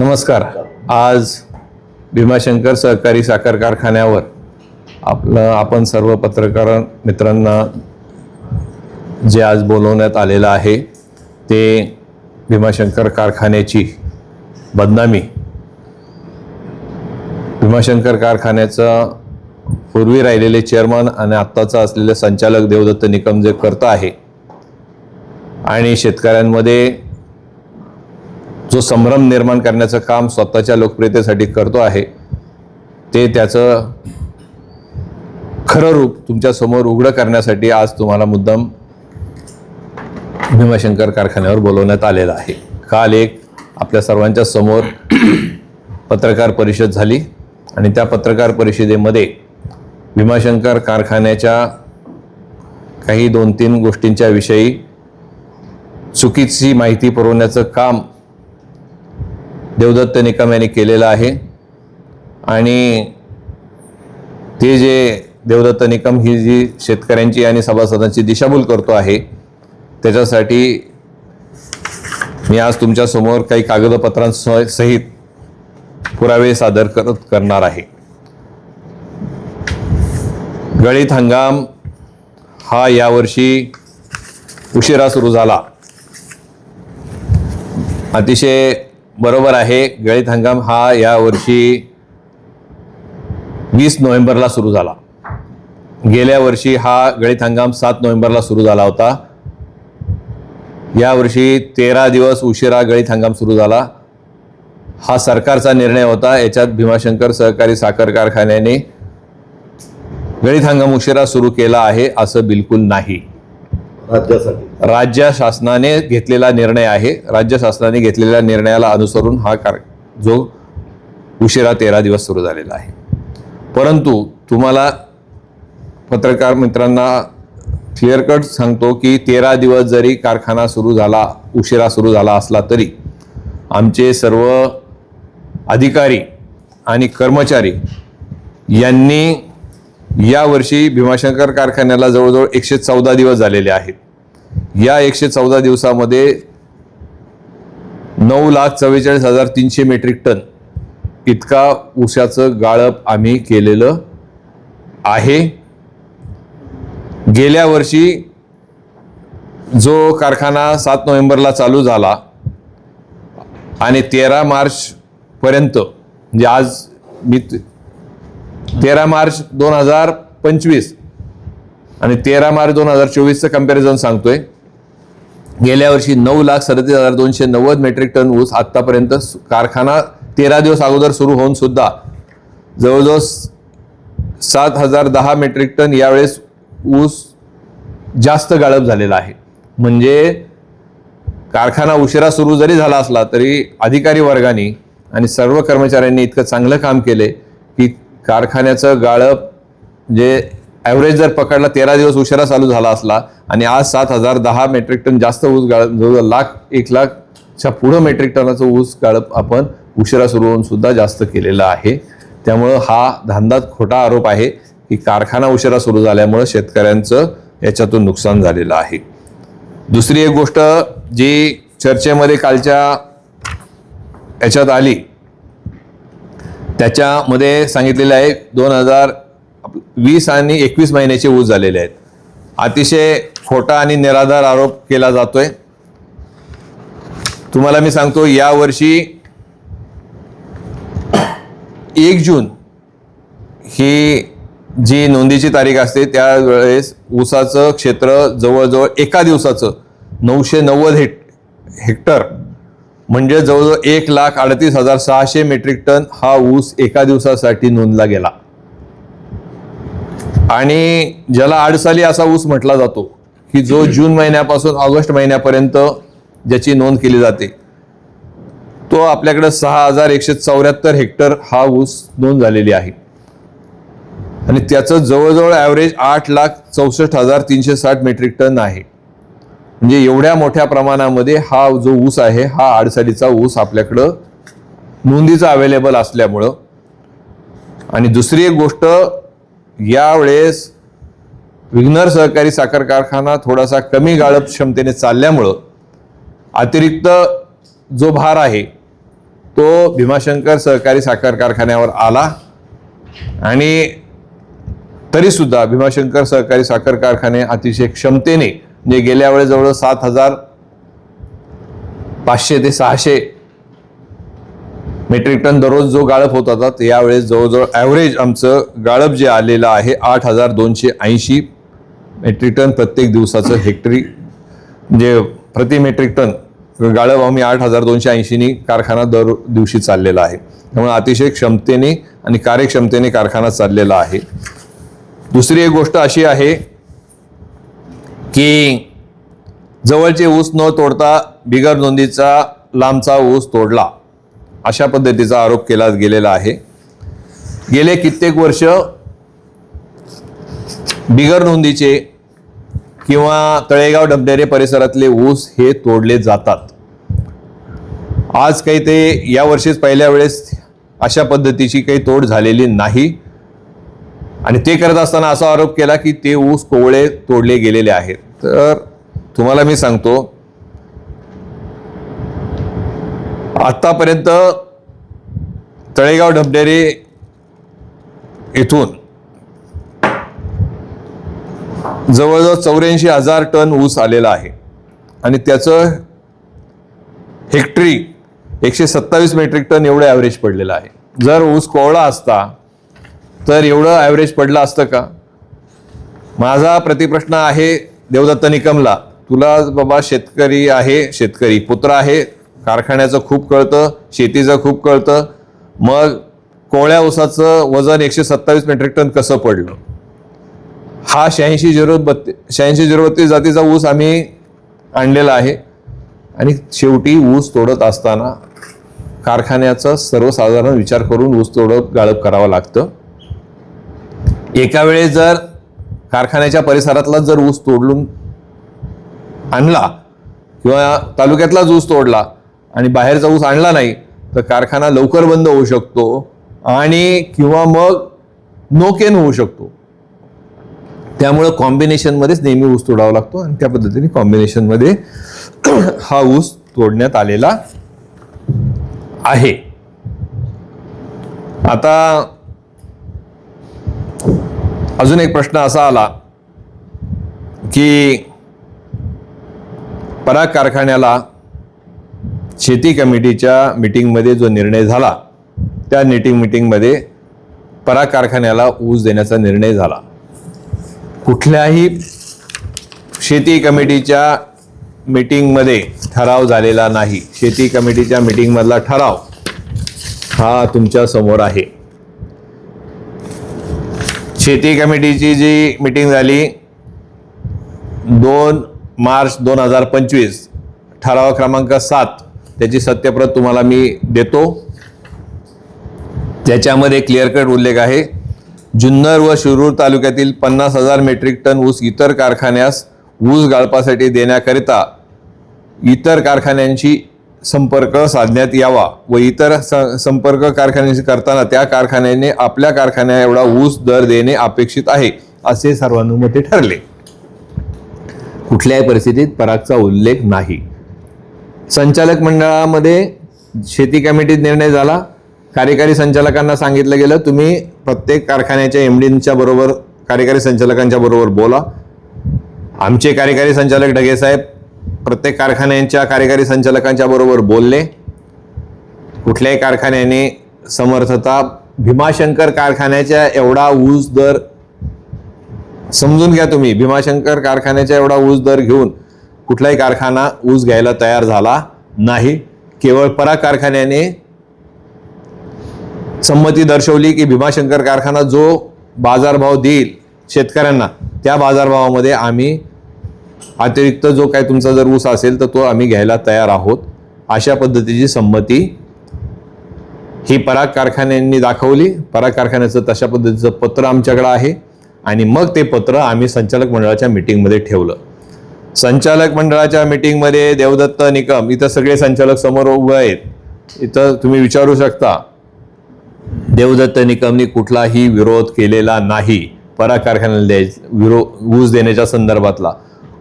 नमस्कार. आज भीमाशंकर सहकारी साखर कारखान्यावर आपण सर्व पत्रकार मित्रांना जे आज बोलवण्यात आलेलं आहे ते भीमाशंकर कारखान्याची बदनामी, भीमाशंकर कारखान्याचं पूर्वी राहिलेले चेअरमन आणि आत्ताचा असलेले संचालक देवदत्त निकम जे करत आहे आणि शेतकऱ्यांमध्ये जो संभ्रम निर्माण करण्याचं काम स्वतःच्या लोकप्रियतेसाठी करतो आहे ते त्याचं खरं रूप तुमच्या समोर उघडं करण्यासाठी आज तुम्हाला मुद्दाम भीमाशंकर कारखान्यावर बोलवण्यात आलेलं आहे. काल एक आपल्या सर्वांच्या समोर पत्रकार परिषद झाली आणि त्या पत्रकार परिषदेमध्ये भीमाशंकर कारखान्याच्या काही 2-3 गोष्टींच्या विषयी चुकीची माहिती पुरवण्याचं काम देवदत्त निकम यांनी केलेलं आहे. आणि ते जे देवदत्त निकम ही जी शेतकऱ्यांची आणि सभासदांची दिशाभूल करतो आहे त्याच्यासाठी मी आज तुमच्या समोर काही कागदपत्रांसहित पुरावे सादर करणार आहे. गळीत हंगाम हा यावर्षी उशिरा सुरू झाला. अतिशय बरोबर आहे. गळीत हंगाम हा यावर्षी 20 नोव्हेंबरला सुरू झाला. गेल्या वर्षी हा गळीत हंगाम 7 नोव्हेंबरला सुरू झाला होता. यावर्षी 13 दिवस उशिरा गळीत हंगाम सुरू झाला. हा सरकारचा निर्णय होता. याच्यात भीमाशंकर सहकारी साखर कारखान्याने गळीत हंगाम उशिरा सुरू केला आहे असं बिलकुल नाही. राज्य शासनाने घेतलेला निर्णय आहे. राज्य शासनाने घेतलेल्या निर्णयाला अनुसरून हा जो उशिरा 13 दिवस सुरू झालेला आहे. परंतु तुम्हाला पत्रकार मित्रांना क्लिअर कट सांगतो की 13 दिवस जरी कारखाना उशिरा सुरू झाला असला तरी आमचे सर्व अधिकारी आणि कर्मचारी यांनी यावर्षी भीमाशंकर कारखान्याला जवळजवळ 114 दिवस झालेले आहेत. या 114 दिवसामध्ये 9,44,300 मेट्रिक टन इतका ऊसाचं गाळप आम्ही केलेलं आहे. गेल्या वर्षी जो कारखाना 7 नोव्हेंबरला चालू झाला आणि 13 मार्च पर्यंत म्हणजे आज मी 13 मार्च 2025 आणि 13 मार्च 2024चं कंपॅरिझन सांगतोय. गेल्या वर्षी 9,37,290 मेट्रिक टन ऊस आत्तापर्यंत कारखाना 13 दिवस अगोदर सुरू होऊन सुद्धा जवळजवळ 7,010 मेट्रिक टन यावेळेस ऊस जास्त गाळप झालेला आहे. म्हणजे कारखाना उशिरा सुरू जरी झाला असला तरी अधिकारी वर्गाने आणि सर्व कर्मचाऱ्यांनी इतकं चांगलं काम केले की कारखान्याचं गाळप जे ॲव्हरेज जर पकडला 13 दिवस उशिरा चालू झाला असला आणि आज 7,010 मेट्रिक टन जास्त ऊस गाळप जवळजवळ 1,00,000च्या पुढं मेट्रिक टनाचं ऊस गाळप आपण उशिरा सुरू होऊन सुद्धा जास्त केलेला आहे. त्यामुळं हा धांदात खोटा आरोप आहे की कारखाना उशिरा सुरू झाल्यामुळं शेतकऱ्यांचं याच्यातून नुकसान झालेलं आहे. दुसरी एक गोष्ट जी चर्चेमध्ये कालच्या याच्यात आली त्याच्यामध्ये सांगितलेलं आहे 2020 आणि 21 महिन्याचे ऊस झालेले आहेत. अतिशय खोटा आणि निराधार आरोप केला जातोय. तुम्हाला मी सांगतो यावर्षी 1 जून ही जी नोंदीची तारीख असते त्यावेळेस ऊसाचं क्षेत्र जवळजवळ एका दिवसाचं 990 हेक्टर म्हणजे जवळजवळ 1,38,600 मेट्रिक टन हा ऊस एका दिवसासाठी नोंदला गेला. आणि ज्याला आडसाली असा ऊस म्हटला जातो की जो जून महिन्यापासून ऑगस्ट महिन्यापर्यंत ज्याची नोंद केली जाते तो आपल्याकडे 6,174 हेक्टर हा ऊस नोंद झालेली आहे. आणि त्याचं जवळजवळ ॲव्हरेज 8,64,360 मेट्रिक टन आहे. म्हणजे एवढ्या मोठ्या प्रमाणामध्ये हा जो ऊस आहे हा आडसालीचा ऊस आपल्याकडं नोंदीचा अवेलेबल असल्यामुळं. आणि दुसरी एक गोष्ट यावेळेस विघ्नर सहकारी साखर कारखाना थोडासा कमी गाळप क्षमतेने चालल्यामुळं अतिरिक्त जो भार आहे तो भीमाशंकर सहकारी साखर कारखान्यावर आला आणि तरी सुद्धा भीमाशंकर सहकारी साखर कारखाने अतिशय क्षमतेने, म्हणजे गेल्या वेळेस जवळ 7,500 ते 600 मेट्रिक टन दररोज जो गाळप होत होता, यावेळेस जवळजवळ ॲव्हरेज आमचं गाळप जे आलेलं आहे 8,280 मेट्रिक टन प्रत्येक दिवसाचं हेक्टरी, म्हणजे प्रति मेट्रिक टन गाळप आम्ही 8,280नी कारखाना दर दिवशी चाललेला आहे. त्यामुळे अतिशय क्षमतेने आणि कार्यक्षमतेने कारखाना चाललेला आहे. दुसरी एक गोष्ट अशी आहे की जवळचे ऊस न तोडता बिगर नोंदीचा लांबचा ऊस तोडला, अशा पद्धतीचा आरोप केला गेलेला आहे. गेले कित्येक वर्ष बिगर नोंदीचे किंवा तळेगाव डबडेरे परिसरातले ऊस हे तोडले जातात. आज काही ते या वर्षीच पहिल्या वेळेस अशा पद्धतीची काही तोड झालेली नाही आणि ते करत असताना असा आरोप केला की ते ऊस कोवळे तोडले गेलेले आहेत. तर तुम्हाला मी सांगतो, आतापर्यंत तळेगाव डबडेरे येथून जवळजवळ 84,000 टन ऊस आलेला आहे आणि त्याचं हेक्टरी 127 मेट्रिक टन एवढं ॲव्हरेज पडलेलं आहे. जर ऊस कोवळा असता तर एवढं ॲव्हरेज पडलं असतं का? माझा प्रतिप्रश्न आहे देवदत्त निकमला, तुला बाबा शेतकरी आहे, शेतकरी पुत्र आहे, कारखान्याचं खूप कळतं, शेतीचं खूप कळतं, मग कोवळ्या ऊसाचं वजन 127 मेट्रिक टन कसं पडलं? हा 86,032 जातीचा ऊस आम्ही आणलेला आहे आणि शेवटी ऊस तोडत असताना कारखान्याचा सर्वसाधारण विचार करून ऊस तोडत गाळप करावं लागतं. एका वेळेस जर कारखान्याच्या परिसरातला जर ऊस तोडून आणला किंवा तालुक्यातलाच ऊस तोडला आणि बाहेरचा ऊस आणला नाही तर कारखाना लवकर बंद होऊ शकतो आणि किंवा मग नोकेन होऊ शकतो. त्यामुळं कॉम्बिनेशनमध्येच नेहमी ऊस तोडावा लागतो आणि त्या पद्धतीने कॉम्बिनेशनमध्ये हा ऊस तोडण्यात आलेला आहे. आता अजून एक प्रश्न असा आला की पराग कारखान्याला शेती कमिटीच्या मीटिंगमध्ये जो निर्णय झाला, त्या मीटिंगमध्ये पराग कारखान्याला ऊस देण्याचा निर्णय झाला. कुठल्याही शेती कमिटीच्या मीटिंगमध्ये ठराव झालेला नाही. शेती कमिटीच्या मीटिंगमधला ठराव हा तुमच्या समोर आहे. शेती कमिटीची जी मीटिंग झाली 2 मार्च 2025, ठराव क्रमांक 7, त्याची सत्यप्रत तुम्हाला मी देतो. त्याच्यामध्ये क्लिअर कट उल्लेख आहे, जुन्नर व शिरूर तालुक्यातील 50,000 मेट्रिक टन ऊस इतर कारखान्यास ऊस गाळपासाठी देण्याकरिता इतर कारखान्यांशी संपर्क साधण्यात यावा व इतर संपर्क कारखान्यांशी करताना त्या कारखान्याने आपल्या कारखान्या एवढा ऊस दर देणे अपेक्षित आहे, असे सर्वानुमते ठरले. कुठल्याही परिस्थितीत परागचा उल्लेख नाही. संचालक मंडळामध्ये शेती कमिटीत निर्णय झाला. कार्यकारी संचालकांना सांगितलं गेलं, तुम्ही प्रत्येक कारखान्याच्या एमडींच्या बरोबर, कार्यकारी संचालकांच्या बरोबर बोला. आमचे कार्यकारी संचालक ढगे साहेब प्रत्येक कारखान्यांच्या कार्यकारी संचालकांच्या बरोबर बोलले. कुठल्याही कारखान्याने समर्थता, भीमाशंकर कारखान्याच्या एवढा ऊस दर, समजून घ्या तुम्ही, भीमाशंकर कारखान्याच्या एवढा ऊस दर घेऊन कुठलाही कारखाना ऊस घ्यायला तयार झाला नाही. केवळ पराग कारखान्याने संमती दर्शवली की भीमाशंकर कारखाना जो बाजारभाव देईल शेतकऱ्यांना, त्या बाजारभावामध्ये आम्ही अतिरिक्त जो काय तुमचा जर ऊस असेल तर तो आम्ही घ्यायला तयार आहोत, अशा पद्धतीची संमती ही पराग कारखान्यांनी दाखवली. पराग कारखान्याचं तशा पद्धतीचं पत्र आमच्याकडे आहे आणि मग ते पत्र आम्ही संचालक मंडळाच्या मीटिंगमध्ये ठेवलं. संचालक मंडळाच्या मीटिंगमध्ये देवदत्त निकम, इथं सगळे संचालक समोर उभे आहेत, इथं तुम्ही विचारू शकता, देवदत्त निकमनी कुठलाही विरोध केलेला नाही. पराग कारखान्याला ऊस देण्याच्या संदर्भातला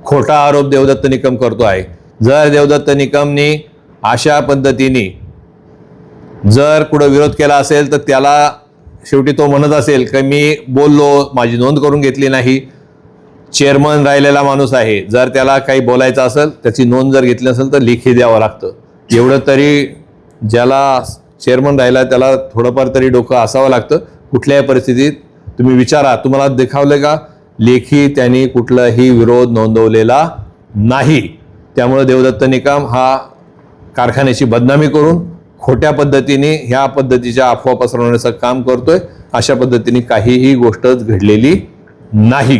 खोटा आरोप देवदत्त निकम करतो आहे. जर देवदत्त निकमनी अशा पद्धतीने जर कुठं विरोध केला असेल तर त्याला शेवटी तो म्हणत असेल की मी बोललो, माझी नोंद करून घेतली नाही. चेअरमन राहिलेला माणूस आहे, जर त्याला काही बोलायचं असेल, त्याची नोंद जर घेतली असेल तर लेखी द्यावं लागतं. एवढं तरी ज्याला चेअरमन राहिला त्याला थोडंफार तरी डोकं असावं लागतं. कुठल्याही परिस्थितीत तुम्ही विचारा, तुम्हाला देखावलं का लेखी त्यांनी कुठलाही विरोध नोंदवलेला नाही. त्यामुळे देवदत्त निकम हा कारखान्याची बदनामी करून खोट्या पद्धतीने ह्या पद्धतीच्या अफवा पसरवण्याचं काम करतोय. अशा पद्धतीने काहीही गोष्ट घडलेली नाही.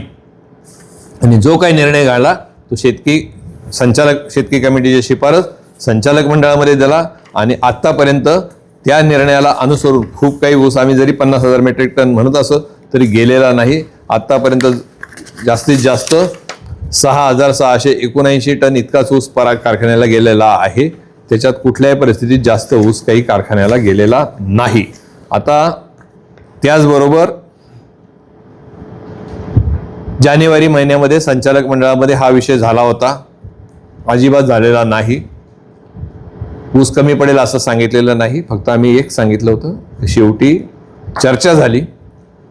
आणि जो काही निर्णय घाला तो शेतकी कमिटीची शिफारस संचालक मंडळामध्ये दिला आणि आत्तापर्यंत त्या निर्णयाला अनुसरून खूप काही ऊस आम्ही जरी 50,000 मेट्रिक टन म्हणत असो तरी गेलेला नाही. आत्तापर्यंत जास्तीत जास्त 6,679 टन इतकाच ऊस पराग कारखान्याला गेलेला आहे. त्याच्यात कुठल्याही परिस्थितीत जास्त ऊस काही कारखान्याला गेलेला नाही. आता त्याचबरोबर जानेवारी महिन्यामध्ये संचालक मंडळामध्ये हा विषय झाला होता, अजिबात झालेला नाही. ऊस कमी पडेल असं सांगितलेलं नाही, फक्त आम्ही एक सांगितलं होतं. शेवटी चर्चा झाली,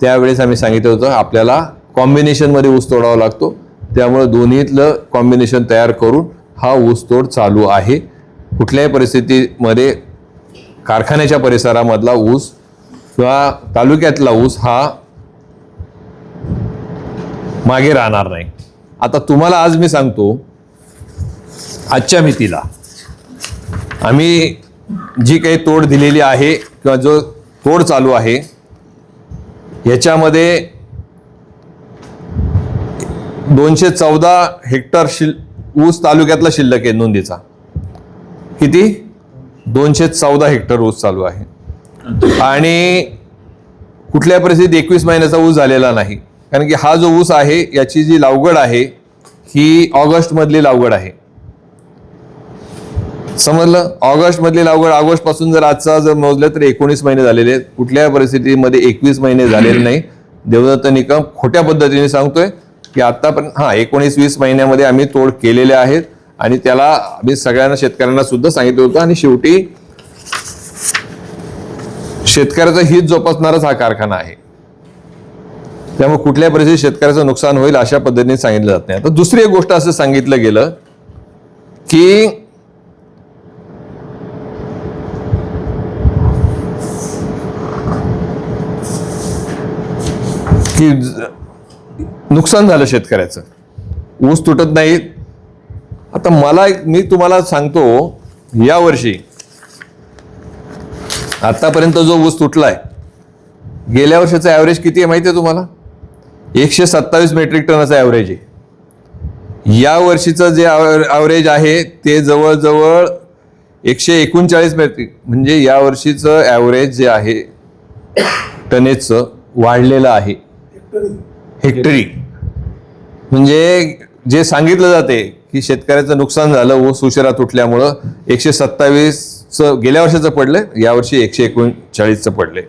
त्यावेळेस आम्ही सांगितलं होतं आपल्याला कॉम्बिनेशनमध्ये ऊस तोडावा लागतो. त्यामुळे दोन्हीतलं कॉम्बिनेशन तयार करून हा ऊस तोड चालू आहे. कुठल्याही परिस्थितीमध्ये कारखान्याच्या परिसरामधला ऊस किंवा तालुक्यातला ऊस हा मागे राहणार नाही. आता तुम्हाला आज मी सांगतो, आजच्या मितीला आम्ही जी काही तोड दिलेली आहे किंवा जो तोड चालू आहे याच्यामध्ये 214 हेक्टर ऊस तालुक्यातला शिल्लक आहे नोंदीचा. किती? 214 हेक्टर ऊस चालू आहे आणि कुठल्या परिस्थितीत 21 महिन्याचा ऊस झालेला नाही. कारण की हा जो ऊस आहे याची जी लागवड आहे ही ऑगस्ट मधली लागवड आहे. समजलं? ऑगस्ट मधली लागवड, ऑगस्ट पासून जर आजचा जर मोजलं तर 19 महिने झालेले आहेत. कुठल्या परिस्थितीमध्ये 21 महिने झालेले नाही. देवदत्त निकम खोट्या पद्धतीने सांगतोय की आतापर्यंत 19-20 महिन्यामध्ये आम्ही तोड केलेले आहेत आणि त्याला आम्ही सगळ्यांना शेतकऱ्यांना सुद्धा सांगितलं होतं आणि शेवटी शेतकऱ्याचं हित जोपासणारच हा कारखाना आहे. त्यामुळे कुठल्या परिस्थितीत शेतकऱ्याचं नुकसान होईल अशा पद्धतीने सांगितलं जात नाही. आता दुसरी एक गोष्ट असं सांगितलं गेलं की नुकसान झालं शेतकऱ्याचं, ऊस तुटत नाही. आता मी तुम्हाला सांगतो, यावर्षी आतापर्यंत जो ऊस तुटलाय गेल्या वर्षाचा ॲव्हरेज किती आहे माहिती आहे तुम्हाला? 127 मेट्रिक टनाचा ॲव्हरेज आहे. या वर्षीचं जे ॲव्हरेज आहे ते जवळजवळ 139 मेट्रिक, म्हणजे या वर्षीचं ॲव्हरेज जे आहे टनेजचं वाढलेलं आहे हेक्टरी. म्हणजे जे सांगितलं जाते की शेतकऱ्याचं नुकसान झालं ऊस उशिरा तुटल्यामुळं 127चं गेल्या वर्षाचं पडलंय, यावर्षी 139चं पडलंय.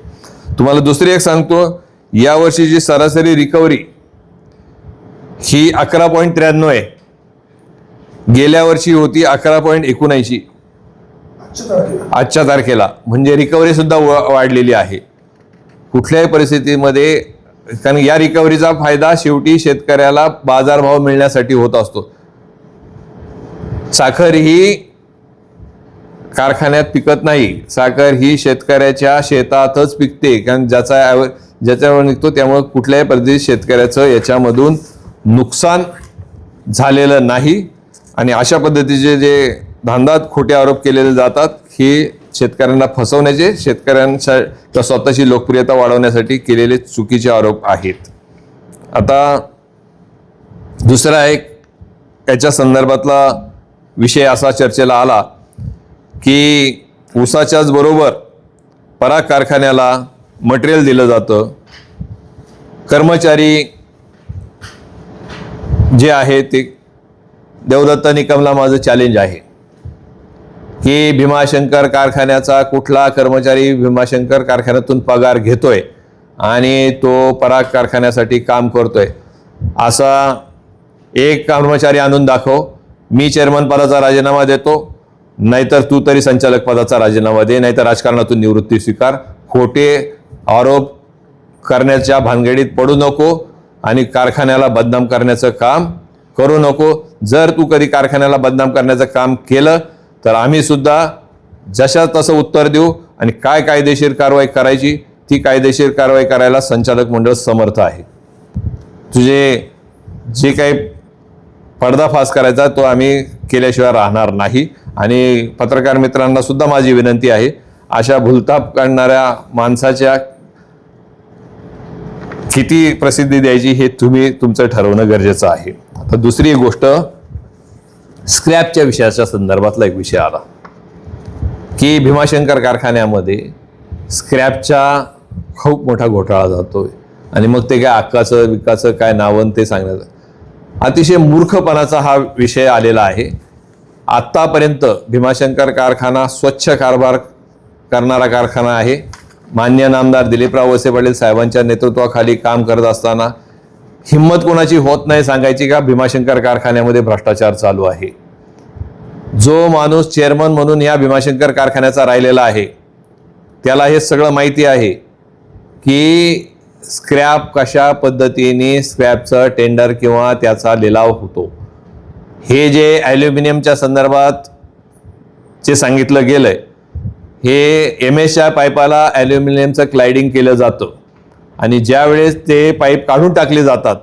तुम्हाला दुसरी एक सांगतो, या वर्षीची सरासरी रिकव्हरी ही 11.93 आहे. गेल्या वर्षी होती 11.79 आजच्या तारखेला. म्हणजे रिकव्हरी सुद्धा वाढलेली आहे. कुठल्याही परिस्थितीमध्ये, कारण या रिकव्हरीचा फायदा शेवटी शेतकऱ्याला बाजारभाव मिळण्यासाठी होत असतो. साखर ही कारखान्यात पिकत नाही, साखर ही शेतकऱ्याच्या शेतातच पिकते. कारण ज्याच्यावर निघतो, त्यामुळे कुठल्याही परिस्थितीत शेतकऱ्याचं याच्यामधून नुकसान झालेलं नाही. आणि अशा पद्धतीचे जे धांदात खोटे आरोप केलेले जातात हे शेतकऱ्यांना फसवण्याचे, शेतकऱ्यांच्या स्वतःची लोकप्रियता वाढवण्यासाठी केलेले चुकीचे आरोप आहेत. आता दुसरा एक याच्या संदर्भातला विषय असा चर्चेला आला की ऊसाच्याच बरोबर पराग कारखान्याला मटेरियल दिलं जातं. कर्मचारी जे आहे ते, देवदत्त निकमला माझं चॅलेंज आहे की भीमाशंकर कारखान्याचा कुठला कर्मचारी भीमाशंकर कारखान्यातून पगार घेतोय आणि तो पराग कारखान्यासाठी काम करतोय असा एक कर्मचारी आणून दाखव. मी चेअरमन पदाचा राजीनामा देतो, नाहीतर तू तरी संचालक पदाचा राजीनामा दे, नाहीतर राजकारणातून निवृत्ती स्वीकार. खोटे आरोप करण्याच्या भानगडीत पडू नको आणि कारखान्याला बदनाम करण्याचं काम करू नको. जर तू कधी कारखान्याला बदनाम करण्याचं काम केलं तर आम्ही सुद्धा जशा तसं उत्तर देऊ आणि काय कायदेशीर कारवाई करायची ती कायदेशीर कारवाई करायला संचालक मंडळ समर्थ आहे. तुझे जे काही पर्दाफाश करायचा तो आम्ही केल्याशिवाय राहणार नाही. आणि पत्रकार मित्रांना सुद्धा माझी विनंती आहे, अशा भूलथाप काढणाऱ्या माणसाच्या किती प्रसिद्धी द्यायची हे तुम्ही तुमचं ठरवणं गरजेचं आहे. आता दुसरी गोष्ट, स्क्रॅपच्या विषयाच्या संदर्भातला एक विषय आला की भीमाशंकर कारखान्यामध्ये स्क्रॅपचा खूप मोठा घोटाळा जातोय आणि मग ते काय अक्काचं विकाचं काय नावन ते सांगण्याचं. अतिशय मूर्खपणाचा हा विषय आलेला आहे. आत्तापर्यंत भीमाशंकर कारखाना स्वच्छ कारभार करणारा कारखाना आहे. मान्य नामदार दिलीपराव वळसे पाटील साहेबांच्या नेतृत्वाखाली काम करत असताना हिंमत कोणाची होत नाही सांगायची का भीमाशंकर कारखान्यामध्ये भ्रष्टाचार चालू आहे. जो माणूस चेअरमन म्हणून या भीमाशंकर कारखान्याचा राहिलेला आहे त्याला हे सगळं माहिती आहे की स्क्रॅप कशा पद्धतीने स्क्रॅपचं टेंडर किंवा त्याचा लिलाव होतो. हे जे ॲल्युमिनियमच्या संदर्भात जे सांगितलं गेलंय, हे MS पाईपाला ॲल्युमिनियमचं क्लायडिंग केलं जातं आणि ज्या वेळेस ते पाईप काढून टाकले जातात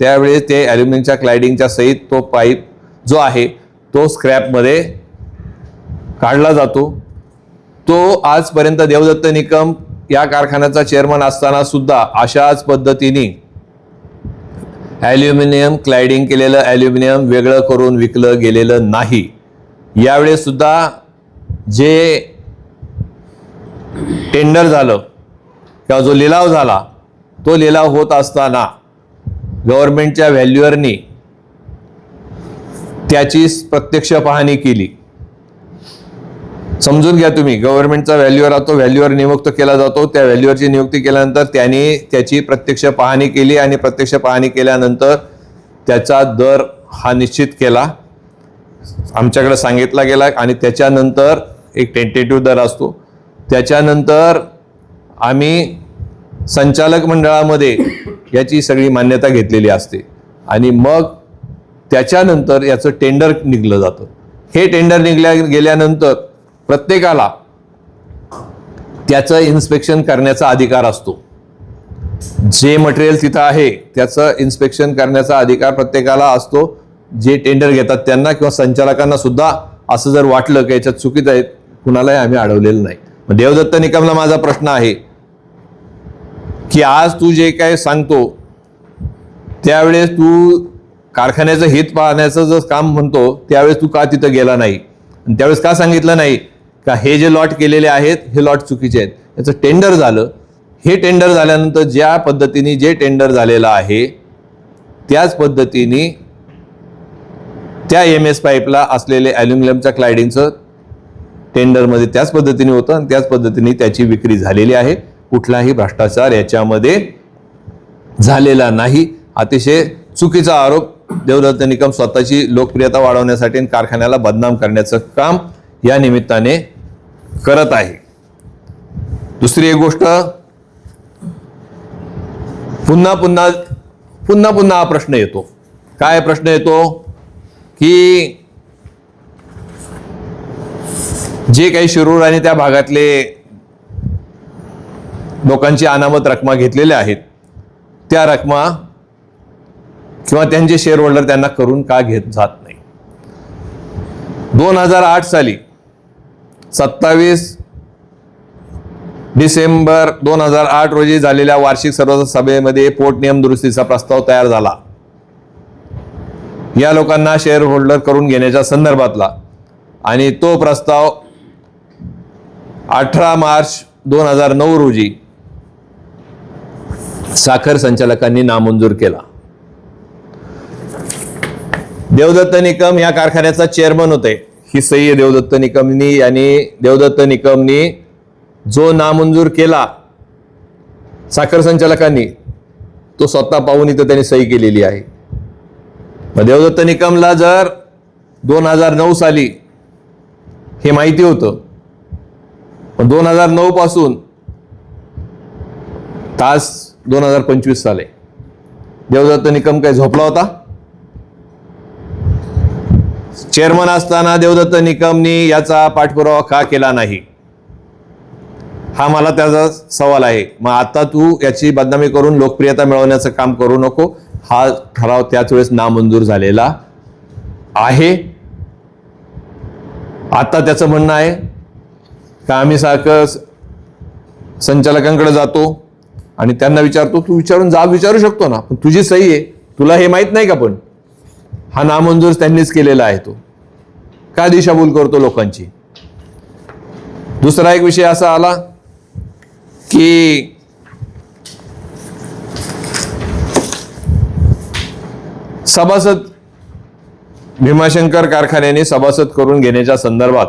त्यावेळेस ते ॲल्युमिनियमच्या क्लायडिंगच्या सहित तो पाईप जो आहे तो स्क्रॅपमध्ये काढला जातो. तो आजपर्यंत देवदत्त निकम या कारखान्याचा चेअरमन असताना सुद्धा अशाच पद्धतीने ॲल्युमिनियम क्लायडिंग केलेलं ॲल्युमिनियम वेगळं करून विकलं गेलेलं नाही. यावेळेस सुद्धा जे टेंडर झालं किंवा जो लिलाव झाला तो लिलाव होत असताना गव्हर्नमेंटच्या व्हॅल्युअरनी त्याची प्रत्यक्ष पाहणी केली. समजून घ्या तुम्ही, गव्हर्नमेंटचा व्हॅल्युअर तो व्हॅल्युअर नियुक्त केला जातो. त्या व्हॅल्युअरची नियुक्ती केल्यानंतर त्यांनी त्याची प्रत्यक्ष पाहणी केली आणि प्रत्यक्ष पाहणी केल्यानंतर त्याचा दर हा निश्चित केला, आमच्याकडे सांगितला गेला आणि त्याच्यानंतर एक टेंटेटिव्ह दर असतो. त्याच्यानंतर आम्ही संचालक मंडळामध्ये याची सगळी मान्यता घेतलेली असते आणि मग त्याच्यानंतर याचं टेंडर निघलं जातं. हे टेंडर गेल्यानंतर प्रत्येकाला त्याचं इन्स्पेक्शन करण्याचा अधिकार असतो. जे मटेरियल तिथं आहे त्याचं इन्स्पेक्शन करण्याचा अधिकार प्रत्येकाला असतो. जे टेंडर घेतात त्यांना किंवा संचालकांना सुद्धा असं जर वाटलं की याच्यात चुकीचं आहे कुणालाही आम्ही अडवलेलं नाही. देवदत्त निकमला माझा प्रश्न आहे की आज तू जे काय सांगतो त्यावेळेस तू कारखान्याचं हित पाहण्याचं जर काम म्हणतो त्यावेळेस तू का तिथं गेला नाही आणि त्यावेळेस का सांगितलं नाही का हे जे लॉट केलेले आहेत हे लॉट चुकीचे आहेत. याचं टेंडर झालं. हे टेंडर झाल्यानंतर ज्या पद्धतीने जे टेंडर झालेलं आहे त्याच पद्धतीने त्या MS पाईपला असलेले ॲल्युमिनियमच्या क्लायडिंगचं टेंडरमध्ये त्याच पद्धतीने होतं आणि त्याच पद्धतीने त्याची विक्री झालेली आहे. कुठलाही भ्रष्टाचार याच्यामध्ये झालेला नाही. अतिशय चुकीचा आरोप देवदत्त निकम स्वतःची लोकप्रियता वाढवण्यासाठी आणि कारखान्याला बदनाम करण्याचं काम या निमित्ताने करत आहे. दुसरी एक गोष्ट, पुन्हा पुन्हा हा प्रश्न येतो. काय प्रश्न येतो की जे काही शिरूर आणि त्या भागातले लोकांची अनामत रकमा घेतलेल्या आहेत त्या रकमा किंवा त्यांचे शेअर होल्डर त्यांना करून का घेत जात नाही. 2008 साली 27 डिसेंबर 2008 रोजी झालेल्या वार्षिक सर्वसाधारण सभेमध्ये पोट नियम दुरुस्तीचा प्रस्ताव तयार झाला. या लोकांना शेअर होल्डर करून घेण्याच्या संदर्भातला आणि तो प्रस्ताव 18 मार्च 2009 रोजी साखर संचालकांनी नामंजूर केला. देवदत्त निकम या कारखान्याचा चेअरमन होते. ही सही आहे देवदत्त निकमनी आणि देवदत्त निकमनी जो नामंजूर केला साखर संचालकांनी तो स्वतः पाहून इथं त्यांनी सही केलेली आहे. देवदत्त निकमला जर 2009 साली हे माहिती होतं. पण 2009 पासून तास 2025 साल आहे. देवदत्त निकम काय झोपला होता? चेअरमन असताना देवदत्त निकमनी याचा पाठपुरावा का केला नाही, हा मला त्याचा सवाल आहे. मग आता तू याची बदनामी करून लोकप्रियता मिळवण्याचं काम करू नको. हा ठराव त्याच वेळेस नामंजूर झालेला आहे. आता त्याचं म्हणणं आहे का आम्ही सारखं संचालकांकडे जातो आणि त्यांना विचारतो. तू विचारू शकतो ना, पण तुझी सही आहे, तुला हे माहित नाही का? पण हा नामंजूर त्यांनीच केलेला आहे. तो का दिशाभूल करतो लोकांची? दुसरा एक विषय असा आला की सभासद भीमाशंकर कारखान्याने सभासद करून घेण्याच्या संदर्भात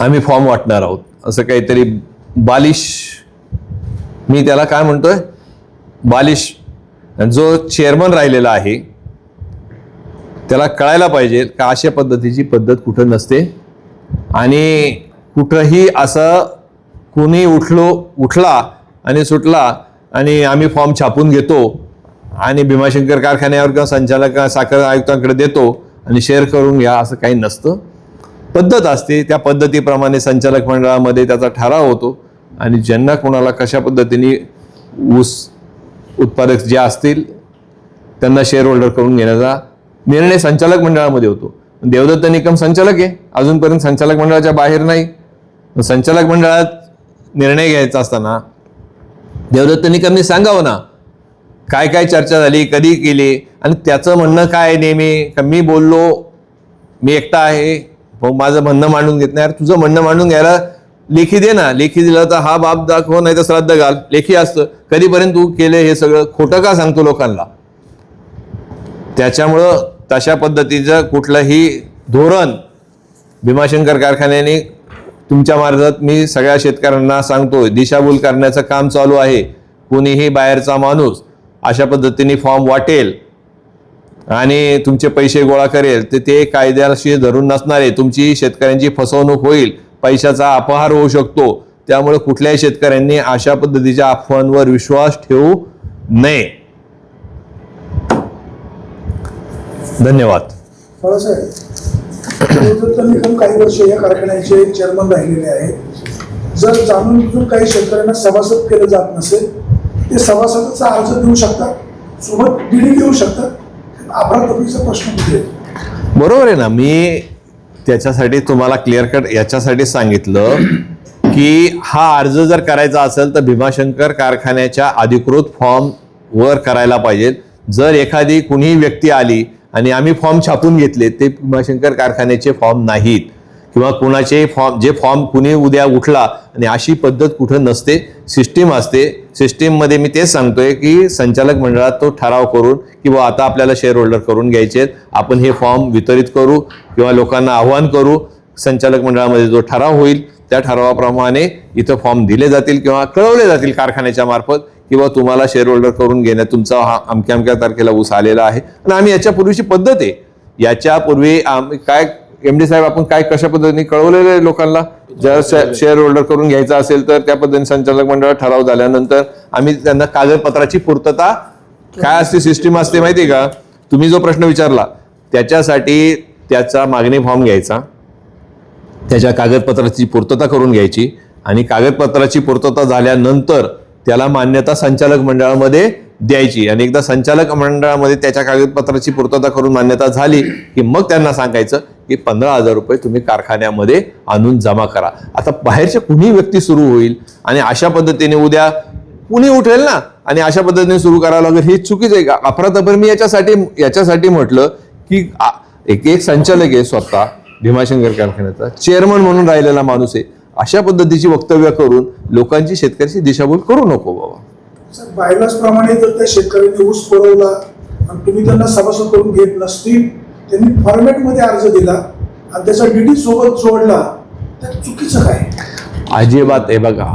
आम्ही फॉर्म वाटणार आहोत, असं काहीतरी बालिश, मी त्याला काय म्हणतोय, बालिश. जो चेअरमन राहिलेला आहे त्याला कळायला पाहिजे का अशा पद्धतीची पद्धत कुठं नसते. आणि कुठंही असं कुणी उठला आणि सुटला आणि आम्ही फॉर्म छापून घेतो आणि भीमाशंकर कारखान्यावर किंवा संचालक साखर आयुक्तांकडे देतो आणि शेअर करून घ्या, असं काही नसतं. पद्धत असते. त्या पद्धतीप्रमाणे संचालक मंडळामध्ये त्याचा ठराव होतो आणि ज्यांना कोणाला कशा पद्धतीने ऊस उत्पादक जे असतील त्यांना शेअर होल्डर करून घेण्याचा निर्णय संचालक मंडळामध्ये होतो. देवदत्त निकम संचालक आहे, अजूनपर्यंत संचालक मंडळाच्या बाहेर नाही. संचालक मंडळात निर्णय घ्यायचा असताना देवदत्त निकमने सांगावं ना काय काय चर्चा झाली, कधी केली, आणि त्याचं म्हणणं काय नेहमी का मी बोललो, मी एकटा आहे, मग माझं म्हणणं मांडून घेत नाही. तुझं म्हणणं मांडून घ्यायला लेखी दे ना. लेखी दिलं तर हा बाप दाखव, नाही तर श्राद्ध घाल. लेखी असतं. कधीपर्यंत तू केले हे सगळं? खोटं का सांगतो लोकांना? त्याच्यामुळं तशा पद्धतीचं कुठलंही धोरण भीमाशंकर कारखान्याने तुमच्या मार्फत मी सगळ्या शेतकऱ्यांना सांगतोय, दिशाभूल करण्याचं काम चालू आहे. कोणीही बाहेरचा माणूस अशा पद्धतीने फॉर्म वाटेल आणि तुमचे पैसे गोळा करेल तर ते कायद्याशी धरून नसणार आहे. तुमची शेतकऱ्यांची फसवणूक होईल, पैशाचा अपहार होऊ शकतो. त्यामुळे कुठल्याही शेतकऱ्यांनी अशा पद्धतीच्या अफवांवर विश्वास ठेवू नये. धन्यवाद. निकम काही वर्ष या कारखान्याचे चेअरमन राहिलेले आहेत. जर जाणून बुजून काही शेतकऱ्यांना सभासद केलं जात नसेल, ते सभासदाचा अर्ज देऊ शकतात, सोबत डीडी देऊ शकतात. अफरातफरीचा प्रश्न कुठे? बरोबर आहे ना. मी त्याच्यासाठी तुम्हाला क्लिअर कट याच्यासाठी सांगितलं की हा अर्ज जर करायचा असेल तर भीमाशंकर कारखान्याच्या अधिकृत फॉर्म वर करायला पाहिजे. जर एखादी कुणीही व्यक्ती आली आणि आम्ही फॉर्म छापून घेतले, ते भीमाशंकर कारखान्याचे फॉर्म नाहीत किंवा कुणाचे फॉर्म कुणी उद्या उठला, आणि अशी पद्धत कुठं नसते. सिस्टीम असते. सिस्टीममध्ये मी तेच सांगतोय की संचालक मंडळात तो ठराव करून किंवा आता आपल्याला शेअर होल्डर करून घ्यायचे, आपण हे फॉर्म वितरित करू किंवा लोकांना आव्हान करू. संचालक मंडळामध्ये जो ठराव होईल त्या ठरावाप्रमाणे इथं फॉर्म दिले जातील किंवा कळवले जातील कारखान्याच्या मार्फत किंवा तुम्हाला शेअर होल्डर करून घेण्यात तुमचा हा अमक्या अमक्या तारखेला ऊस आलेला आहे. आणि आम्ही याच्यापूर्वीची पद्धत आहे. याच्यापूर्वी आम्ही काय एमडी साहेब आपण काय कशा पद्धतीने कळवलेले लोकांना, जर शेअर होल्डर करून घ्यायचा असेल तर त्या पद्धतीने संचालक मंडळ ठराव झाल्यानंतर आम्ही त्यांना कागदपत्राची पूर्तता काय असते, सिस्टीम असते माहिती का? तुम्ही जो प्रश्न विचारला त्याच्यासाठी त्याचा मागणी फॉर्म घ्यायचा, त्याच्या कागदपत्राची पूर्तता करून घ्यायची आणि कागदपत्राची पूर्तता झाल्यानंतर त्याला मान्यता संचालक मंडळामध्ये द्यायची. आणि एकदा संचालक मंडळामध्ये त्याच्या कागदपत्राची पूर्तता करून मान्यता झाली की मग त्यांना सांगायचं की 15,000 रुपये तुम्ही कारखान्यामध्ये आणून जमा करा. आता बाहेरच्या कुणी व्यक्ती सुरू होईल आणि अशा पद्धतीने उद्या कुणी उठेल ना आणि अशा पद्धतीने सुरू करावं लागेल, हे चुकीचं आहे का? अफरातफर मी याच्यासाठी म्हटलं की एक संचालक आहे स्वतः भीमाशंकर कारखान्याचा, चेअरमन म्हणून राहिलेला माणूस आहे. अशा पद्धतीची वक्तव्य करून लोकांची शेतकऱ्याची दिशाभूल करू नको बाबा. बायलाच प्रमाणे जर त्या शेतकऱ्यांनी ऊस पुरवला आणि तुम्ही त्यांना सभासद करून घेत नसतील, त्यांनी फॉर्मॅटमध्ये अर्ज दिला आणि त्याचा डीडी सोबत जोडला, तर चुकीचं काय? अजिबात आहे बघा.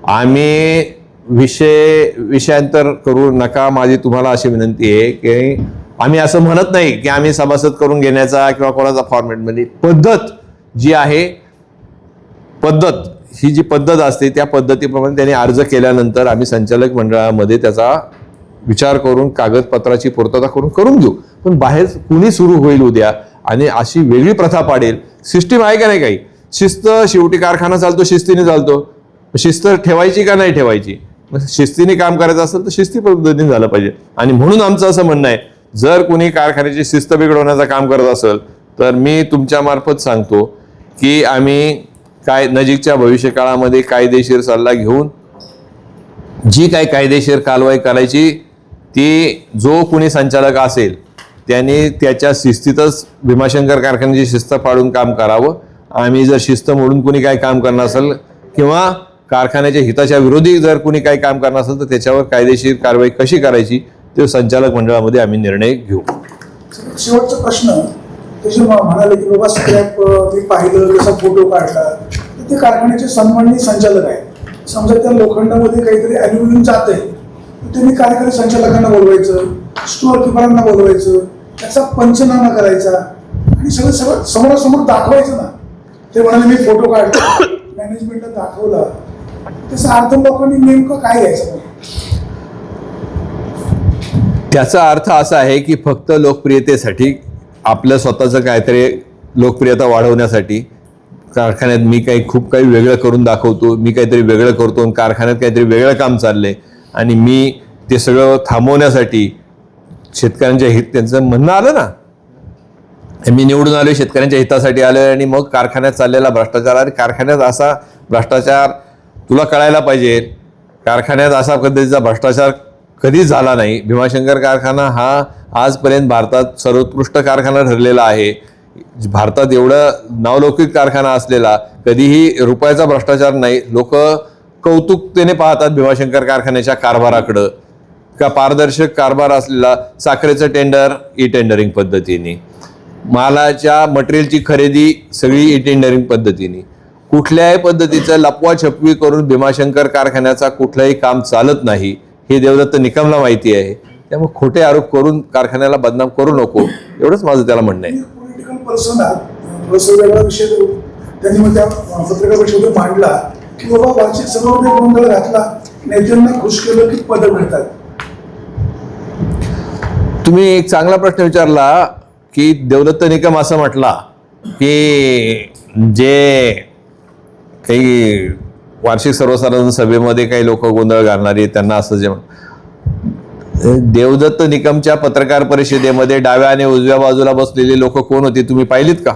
आम्ही विषयांतर करू नका. माझी तुम्हाला अशी विनंती आहे की आम्ही असं म्हणत नाही की आम्ही सभासद करून घेण्याचा किंवा कोणाचा फॉर्मॅटमध्ये पद्धत जी आहे, ही जी पद्धत असते त्या पद्धतीप्रमाणे त्यांनी अर्ज केल्यानंतर आम्ही संचालक मंडळामध्ये त्याचा विचार करून कागदपत्राची पूर्तता करून घेऊ. पण बाहेर कुणी सुरू होईल उद्या आणि अशी वेगळी प्रथा पाडेल, सिस्टीम आहे का नाही? काही शिस्त, शेवटी कारखाना चालतो शिस्तीने चालतो, शिस्त ठेवायची का नाही ठेवायची? शिस्तीने काम करायचं असेल तर शिस्ती पद्धतीने झालं पाहिजे. आणि म्हणून आमचं असं म्हणणं आहे, जर कोणी कारखान्याची शिस्त बिघडवण्याचं काम करत असेल तर मी तुमच्या मार्फत सांगतो की आम्ही नजीकच्या भविष्यकाळामध्ये कायदेशीर सल्ला घेऊन जी काही कायदेशीर कारवाई करायची ती जो कोणी संचालक असेल त्यांनी त्याच्या शिस्तीतच भीमाशंकर कारखान्याची शिस्त पाळून काम करावं. आम्ही जर शिस्त मोडून कोणी काही काम करणार असेल किंवा कारखान्याच्या हिताच्या विरोधी जर कोणी काही काम करणार असेल तर त्याच्यावर कायदेशीर कारवाई कशी करायची ते संचालक मंडळामध्ये आम्ही निर्णय घेऊ. शेवटचा प्रश्न, ते जे म्हणाले की बाबा स्क्रॅप मी पाहिलं, जसा फोटो काढला, तर ते कारखान्याचे सन्माननीय संचालक आहेत. समजा त्या लोखंडामध्ये काहीतरी ॲल्युमिनियम जात आहे, तर त्यांनी कार्यकारी संचालकांना बोलवायचं, स्टोअर किपरांना बोलवायचं, त्याचा पंचनामा करायचा आणि सगळं समोरासमोर दाखवायचं ना. ते म्हणाले मी फोटो काढला, मॅनेजमेंटला दाखवला, त्याचा अर्थ लोकांनी नेमकं काय घ्यायचं? त्याचा अर्थ असा आहे की फक्त लोकप्रियतेसाठी, आपलं स्वतःचं काहीतरी लोकप्रियता वाढवण्यासाठी कारखान्यात मी खूप काही वेगळं करून दाखवतो, मी काहीतरी वेगळं करतो आणि कारखान्यात काहीतरी वेगळं काम चाललंय आणि मी ते सगळं थांबवण्यासाठी शेतकऱ्यांच्या त्यांचं म्हणणं आलं ना, मी निवडून आलोय शेतकऱ्यांच्या हितासाठी आलोय आणि मग कारखान्यात चाललेला भ्रष्टाचार, आणि कारखान्यात असा भ्रष्टाचार तुला कळायला पाहिजे, कारखान्यात असा पद्धतीचा भ्रष्टाचार कधीच झाला नाही. भीमाशंकर कारखाना हा आजपर्यंत भारतात सर्वोत्कृष्ट कारखाना ठरलेला आहे. भारतात एवढा नावलौकिक कारखाना असलेला कधीही रुपयाचा भ्रष्टाचार नाही. लोक कौतुकतेने पाहतात भीमाशंकर कारखान्याच्या कारभाराकडं. का पारदर्शक कारभार असलेला, साखरेचं टेंडर ई टेंडरिंग पद्धतीने, मालाच्या मटेरियलची खरेदी सगळी ई टेंडरिंग पद्धतीने, कुठल्याही पद्धतीचं लपवा-छपवी करून भीमाशंकर कारखान्याचा कुठलंही काम चालत नाही हे देवदत्त निकमला माहिती आहे. त्यामुळे खोटे आरोप करून कारखान्याला बदनाम करू नको, एवढंच माझं त्याला म्हणणं आहे. पॉलिटिकल पर्सन आहात, वेगळा विषय त्यांनी मग त्या पत्रकार परिषदेत मांडला की बाबा वार्षिक सभामध्ये गोंधळ घातला, नेत्यांना खुश केलं की पदं मिळतात. तुम्ही एक चांगला प्रश्न विचारला की देवदत्त निकम असं म्हटला की जे काही वार्षिक सर्वसाधारण सभेमध्ये काही लोक गोंधळ घालणारी त्यांना असं जे, देवदत्त निकमच्या पत्रकार परिषदेमध्ये डाव्या आणि उजव्या बाजूला बसलेले लोक कोण होते तुम्ही पाहिलीत का?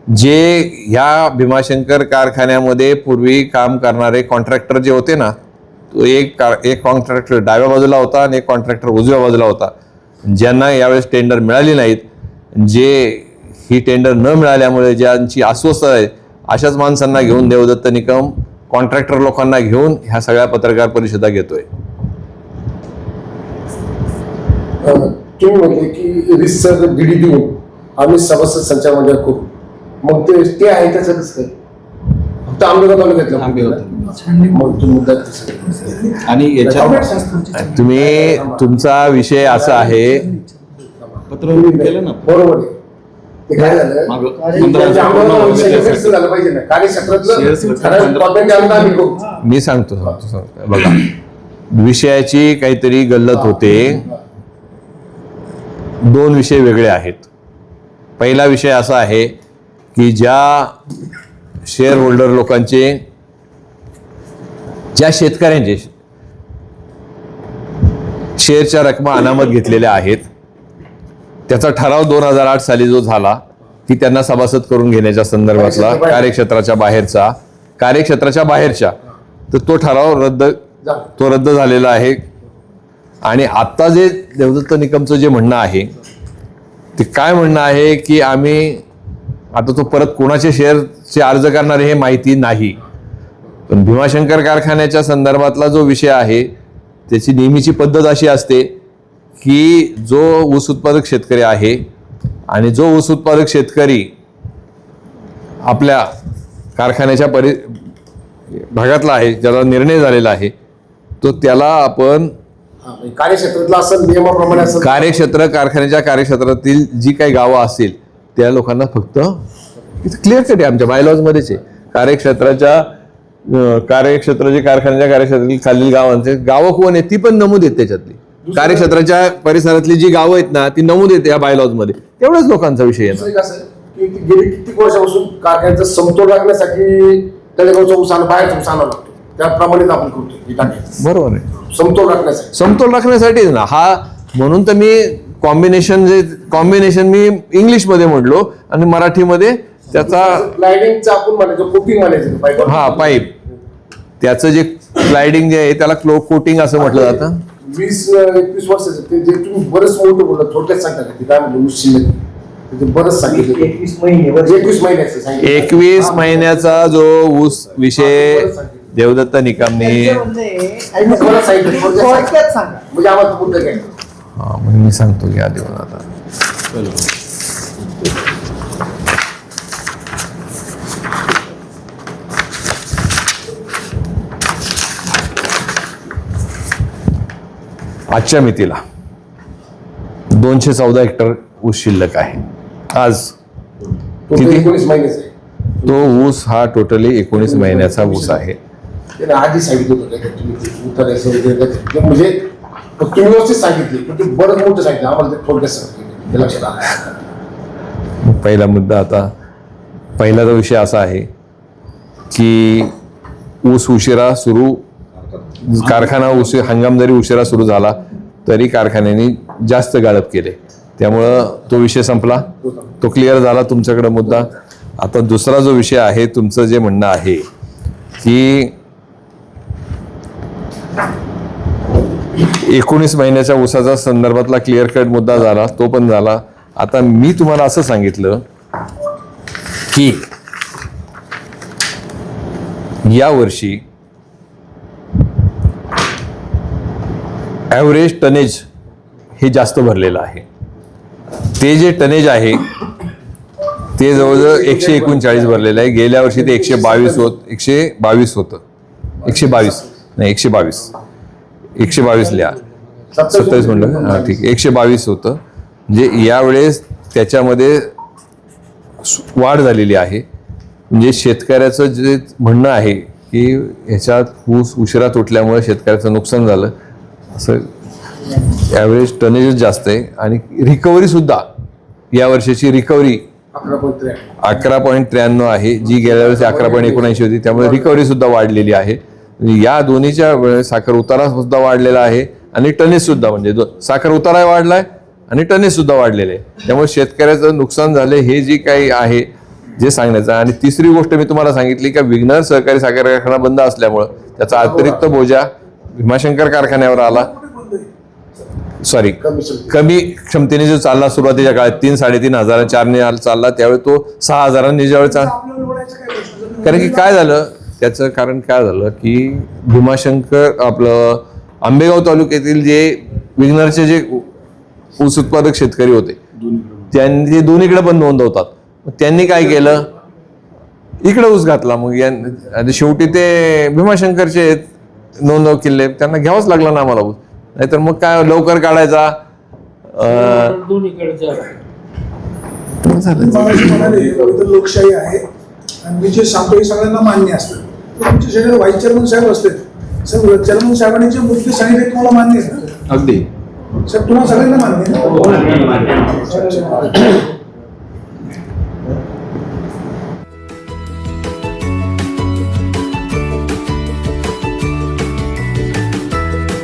जे ह्या भीमाशंकर कारखान्यामध्ये पूर्वी काम करणारे कॉन्ट्रॅक्टर जे होते ना, तो एक कॉन्ट्रॅक्टर डाव्या बाजूला होता आणि एक कॉन्ट्रॅक्टर उजव्या बाजूला होता. ज्यांना यावेळेस टेंडर मिळाली नाहीत, जे ही टेंडर न मिळाल्यामुळे ज्यांची अस्वस्थ आहे, अशाच माणसांना घेऊन देवदत्त निकम कॉन्ट्रॅक्टर लोकांना घेऊन ह्या सगळ्या पत्रकार परिषदा घेतोय. तुम्ही म्हटले की रिसर डीडी देऊन आम्ही सभासद संचालक करू, मग ते आहे त्याचं कसं काय? फक्त आंबेगाव घेतलं मग मुद्दा आणि तुम्ही तुमचा विषय असा आहे, पत्र केलं ना बरोबर आहे. ते काय झालं झालं पाहिजे ना, कार्यक्षेत्रातलं मी सांगतो बघा, विषयाची काहीतरी गल्लत होते. दोन विषय वेगळे आहेत. पहिला विषय असा आहे की ज्या शेअर होल्डर लोकांचे, ज्या शेतकऱ्यांचे शेअरच्या रकमा अनामत घेतलेल्या आहेत, त्याचा ठराव 2008 साली जो झाला की त्यांना सभासद करून घेण्याच्या संदर्भातला कार्यक्षेत्राच्या बाहेरच्या, तर तो ठराव रद्द झालेला आहे. आणि आता जे देवदत्त निकमचं जे म्हणणं आहे ते काय म्हणणं आहे की आम्ही आता तो परत कोणाचे शेअरचे अर्ज करणार हे माहिती नाही, पण भीमाशंकर कारखान्याच्या संदर्भातला जो विषय आहे त्याची नेहमीची पद्धत अशी असते की जो ऊस उत्पादक शेतकरी आहे आणि जो ऊस उत्पादक शेतकरी आपल्या कारखान्याच्या भागातला आहे, ज्याला निर्णय झालेला आहे, तो त्याला आपण कार्यक्षेत्रातलं असं नियमाप्रमाणे असं कार्यक्षेत्र कारखान्याच्या कार्यक्षेत्रातील जी काही गावं असतील त्या लोकांना फक्त क्लिअर कट आहे आमच्या बायलॉज मध्येच आहे. कार्यक्षेत्र जे कारखान्याच्या कार्यक्षेत्रातील खालील गावांचे गावं कोण आहेत ती पण नमूद आहेत त्याच्यातली. कार्यक्षेत्राच्या परिसरातली जी गावं आहेत ना ती नमूद आहेत या बायलॉज मध्ये. तेवढाच लोकांचा विषय आहे. दुसरं एक असं की गेली कित्येक वर्षापासून कारखान्याचा समतोल राखण्यासाठी तळेगावचा ऊस आणा बाहेरचा ऊस आणावा लागतो. त्याप्रमाणेच आपण करतो ही टाकी बरोबर आहे. समतोल राखण्यासाठी. समतोल राखण्यासाठीच ना हा. म्हणून तर मी कॉम्बिनेशन मी इंग्लिशमध्ये म्हटलो आणि मराठीमध्ये त्याचा स्लायडिंगचं आपण म्हणायचं कोटिंग म्हणायचं हा पाईप त्याचं जे स्लायडिंग जे आहे त्याला कोटिंग असं म्हटलं जातं. 20-21 वर्षाचं ते जे तुम्ही बरंच मोठं बोलला थोडक्यात सांगा की काय म्हणजे ऊस शिल्लक ते बरंच सांगितलं. 21 महिने 21 महिन्याचं सांगितलं. 21 महिन्याचा जो ऊस विषय देवदत्त निकामने बरंच सांगितलं थोडक्यात सांगा. म्हणजे आम्हाला तो मुद्दा घ्यायचा. हा मग मी सांगतो की आधी आता आजच्या मितीला 214 हेक्टर ऊस शिल्लक आहे. आज तो किती? 19 महिन्याचा आहे. तो ऊस हा टोटली 19 महिन्याचा ऊस आहे. त्याने आधी सांगितलं होतं काय तुम्ही ते उतारायचं वगैरे काय. म्हणजे तुम्ही व्यवस्थित सांगितले पण ते बरंच मोठं सांगितलं आम्हाला ते थोडक्यात सांगितलं ते लक्षात आलं. पहिला मुद्दा आता पहिला जो विषय असा आहे की ऊस उशिरा सुरू कारखाना हंगाम जरी उशिरा सुरू झाला तरी कारखान्यांनी जास्त गाळप केले त्यामुळं तो विषय संपला. तो क्लिअर झाला तुमच्याकडे मुद्दा. आता दुसरा जो विषय आहे तुमचं जे म्हणणं आहे की 19 महिन्याच्या ऊसाचा संदर्भातला क्लिअर कट मुद्दा झाला तो पण झाला. आता मी तुम्हाला असं सांगितलं की यावर्षी ॲव्हरेज टनेज हे जास्त भरलेलं आहे. ते जे टनेज आहे ते जवळजवळ 139 भरलेलं आहे. गेल्या वर्षी ते 122 होतं. 122 लिहा 27 म्हणलं हा ठीक 122 होतं. म्हणजे यावेळेस त्याच्यामध्ये वाढ झालेली आहे. म्हणजे शेतकऱ्याचं जे म्हणणं आहे की ह्याच्यात ऊस उशिरा तुटल्यामुळे शेतकऱ्याचं नुकसान झालं असं. ॲव्हरेज टनेजच जास्त आहे आणि रिकव्हरी सुद्धा या वर्षाची रिकव्हरी 11.93 आहे जी गेल्या वर्षी 11.79 होती. त्यामुळे रिकव्हरी सुद्धा वाढलेली आहे. या दोन्हीच्या साखर उतारा सुद्धा वाढलेला आहे आणि टनेज सुद्धा म्हणजे साखर उतारा वाढलाय आणि टनेज सुद्धा वाढलेले आहे. त्यामुळे शेतकऱ्याचं नुकसान झाले हे जे काही आहे जे सांगण्याचं. आणि तिसरी गोष्ट मी तुम्हाला सांगितली की विघ्नर सहकारी साखर कारखाना बंद असल्यामुळं त्याचा अतिरिक्त बोजा भीमाशंकर कारखान्यावर आला. सॉरी कमी क्षमतेने जो चालला सुरुवातीच्या काळात 3-3.5 हजार 4ने चालला त्यावेळी तो 6 हजारांनी ज्यावेळी कारण की काय झालं त्याचं कारण काय झालं की भीमाशंकर आपलं आंबेगाव तालुक्यातील जे विघ्नरचे जे ऊस उत्पादक शेतकरी होते त्यांनी ते दोन्हीकडे पण नोंदवतात. त्यांनी काय केलं इकडे ऊस घातला. मग शेवटी ते भीमाशंकरचे नोंदव केले त्यांना घ्यावाच लागला ना आम्हाला ऊस. नाहीतर मग काय लवकर काढायचा लोकशाही आहे आणि मी जे सांगतो हे सगळ्यांना मान्य असतं. तुमच्या शेजारी व्हाईस चेअरमन साहेब असते सर चेअरमन साहेबांनी जे मुद्दे सांगितले तुम्हाला मान्य आहे ना? अगदी सर तुम्हाला सगळ्यांना मान्य आहे.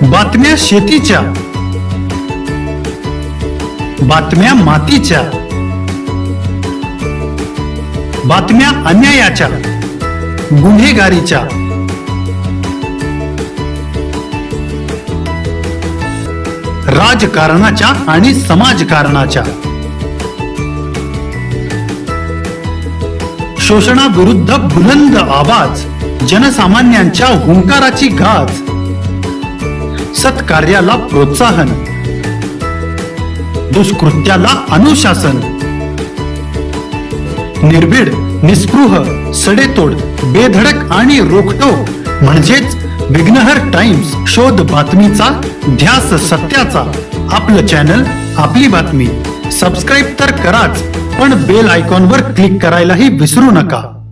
बातम्या शेतीच्या, बातम्या मातीच्या, बातम्या अन्यायाच्या, गुन्हेगारीच्या, राजकारणाच्या आणि समाजकारणाच्या, शोषणाविरुद्ध बुलंद आवाज, जनसामान्यांच्या हुंकाराची गाज, सत्कार्याला प्रोत्साहन, दुष्कृत्याला अनुशासन, निर्भीड, निस्पृह, सडेतोड, बेधडक आणि रोखठोक म्हणजेच विघ्नहर टाइम्स, शोध बातमीचा, ध्यास सत्याचा. आपलं चॅनल, आपली बातमी. सबस्क्राईब तर कराच, पण बेल आयकॉनवर क्लिक करायलाही विसरू नका.